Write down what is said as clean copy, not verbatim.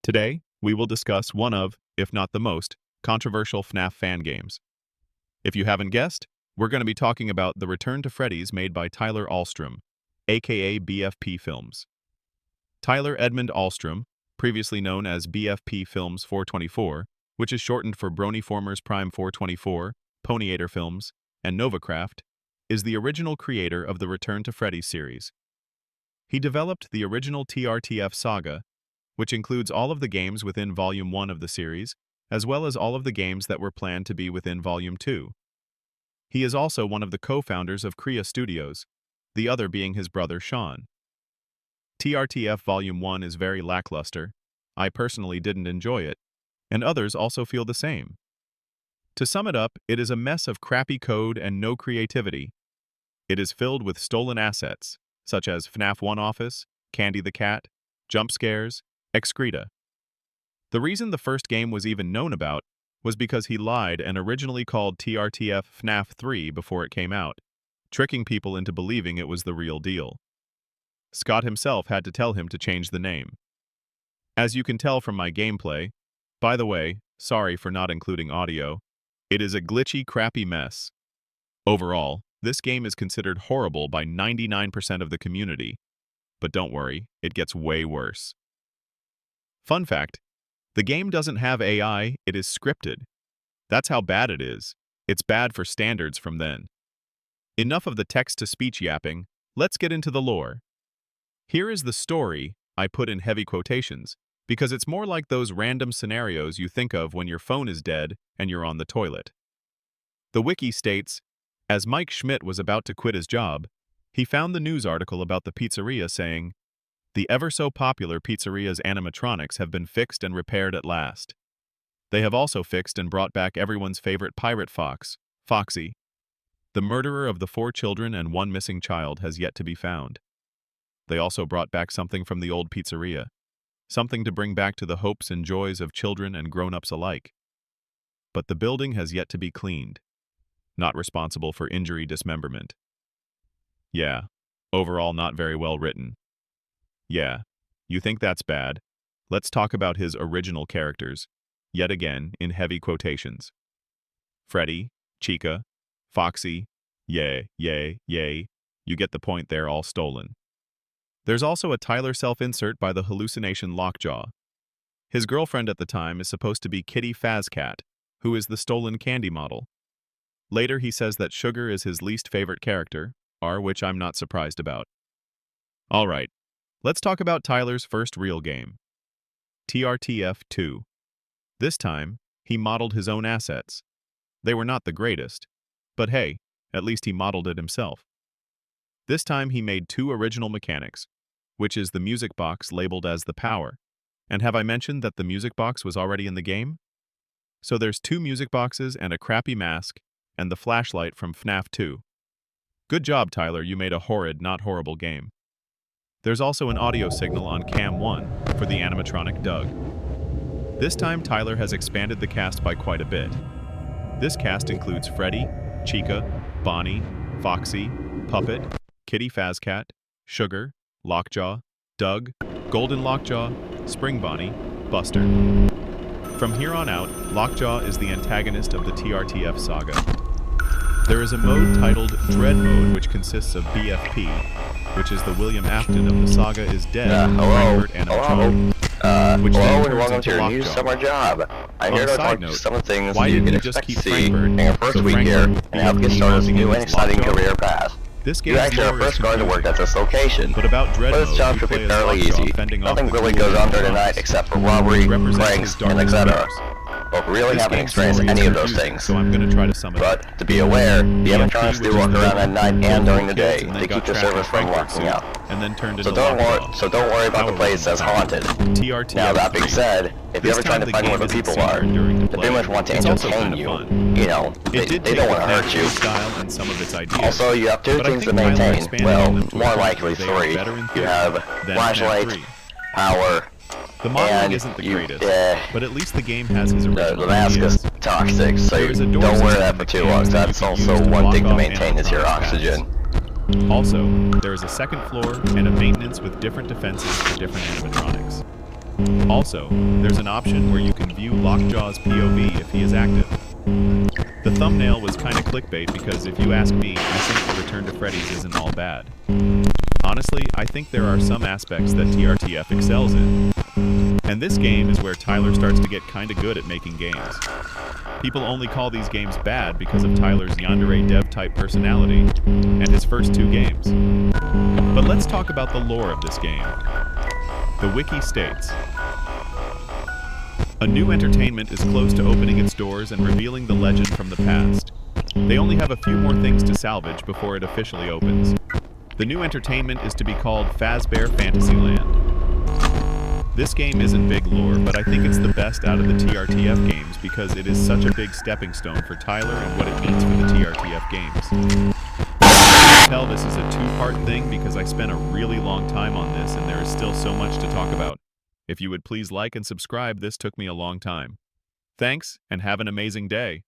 Today, we will discuss one of, if not the most, controversial Fnaf fan games. If you haven't guessed, we're going to be talking about The Return to Freddy's made by Tyler Ahlstrom, aka BFP Films. Tyler Edmund Ahlstrom, previously known as BFP Films 424, which is shortened for Bronyformers Prime 424, Ponyator Films, and Novacraft, is the original creator of the Return to Freddy's series. He developed the original TRTF saga, which includes all of the games within Volume 1 of the series, as well as all of the games that were planned to be within Volume 2. He is also one of the co-founders of Krea Studios, the other being his brother Sean. TRTF Volume 1 is very lackluster. I personally didn't enjoy it, and others also feel the same. To sum it up, it is a mess of crappy code and no creativity. It is filled with stolen assets, such as Fnaf 1 Office, Candy the Cat, jump scares, excreta. The reason the first game was even known about was because he lied and originally called TRTF Fnaf 3 before it came out, tricking people into believing it was the real deal. Scott himself had to tell him to change the name. As you can tell from my gameplay, by the way, sorry for not including audio, it is a glitchy, crappy mess. Overall, this game is considered horrible by 99% of the community. But don't worry, it gets way worse. Fun fact, the game doesn't have AI, it is scripted. That's how bad it is. It's bad for standards from then. Enough of the text-to-speech yapping, let's get into the lore. Here is the story, I put in heavy quotations, because it's more like those random scenarios you think of when your phone is dead and you're on the toilet. The wiki states, as Mike Schmidt was about to quit his job, he found the news article about the pizzeria saying, "The ever-so-popular pizzeria's animatronics have been fixed and repaired at last. They have also fixed and brought back everyone's favorite pirate fox, Foxy. The murderer of the 4 children and 1 missing child has yet to be found. They also brought back something from the old pizzeria, something to bring back to the hopes and joys of children and grown-ups alike. But the building has yet to be cleaned. Not responsible for injury dismemberment. Yeah, overall not very well written. Yeah, you think that's bad? Let's talk about his original characters, yet again in heavy quotations. Freddy, Chica, Foxy, yay, yay, yay. You get the point, they're all stolen. There's also a Tyler self-insert by the hallucination Lockjaw. His girlfriend at the time is supposed to be Kitty Fazcat, who is the stolen candy model. Later he says that Sugar is his least favorite character, which I'm not surprised about. Alright, let's talk about Tyler's first real game. TRTF 2. This time, he modeled his own assets. They were not the greatest, but hey, at least he modeled it himself. This time he made 2 original mechanics, which is the music box labeled as the power. And have I mentioned that the music box was already in the game? So there's 2 music boxes and a crappy mask, and the flashlight from Fnaf 2. Good job, Tyler, you made a horrid, not horrible game. There's also an audio signal on Cam 1 for the animatronic Doug. This time Tyler has expanded the cast by quite a bit. This cast includes Freddy, Chica, Bonnie, Foxy, Puppet, Kitty Fazcat, Sugar, Lockjaw, Doug, Golden Lockjaw, Spring Bonnie, Buster. From here on out, Lockjaw is the antagonist of the TRTF saga. There is a mode titled Dread Mode which consists of BFP, which is the William Afton of the saga is dead, Frankfurt animatronic, which then turns welcome into to your new Lockjaw. summer job. I'm here to talk to some of the things why you didn't can you just expect to keep see Frankfurt in your first so week here Frankfurt and help get BFP started mounting a new in and its exciting Lockjaw? career path. This You game's actually are lore first is going to work confusing. at this location. But about Dread But this Mode, job you should play be as fairly Lockjaw easy. fending off Nothing the really ghouls goes and on during the demons, night except for robbery, represents pranks, his and darkest etc. nightmares. But we really This haven't game's experienced story is any of those confusing, things. so I'm going to try to sum it up. But to be aware, the animatronics which do is walk the around at night and during the day. kids, and They then keep got the trapped in servers from Frankfurt locking suit, out. and then turned So into don't Lockjaw. worry about the place as haunted. TRTF Now that being 3. said, if you're This ever trying time to the find game where the isn't people centered are, during the they pretty play. much want to It's also entertain kind you. of fun. You know, they It did don't take want to the hurt you. style and some of its ideas. Also, you have 2 but I things to think Tyler maintain. expanded Well, them to a more point likely where they are 3. better in You theory have than flashlight, Fnaf 3. power, The modeling and isn't the you, greatest, but at least the game has his the original mask ideas. is toxic, so There you is a door don't wear system that in for the too cams long. that That's you can also use to one block thing to off maintain is your animatronics' oxygen. Also, there is a second floor and a maintenance with different defenses for different animatronics. Also, there's an option where you can view Lockjaw's POV if he is active. The thumbnail was kinda clickbait because if you ask me, I think the Return to Freddy's isn't all bad. Honestly, I think there are some aspects that TRTF excels in. And this game is where Tyler starts to get kinda good at making games. People only call these games bad because of Tyler's yandere dev-type personality and his first 2 games. But let's talk about the lore of this game. The wiki states, a new entertainment is close to opening its doors and revealing the legend from the past. They only have a few more things to salvage before it officially opens. The new entertainment is to be called Fazbear Fantasyland. This game isn't big lore, but I think it's the best out of the TRTF games because it is such a big stepping stone for Tyler and what it means for the TRTF games. I can tell this is a 2-part thing because I spent a really long time on this and there is still so much to talk about. If you would please like and subscribe, this took me a long time. Thanks, and have an amazing day.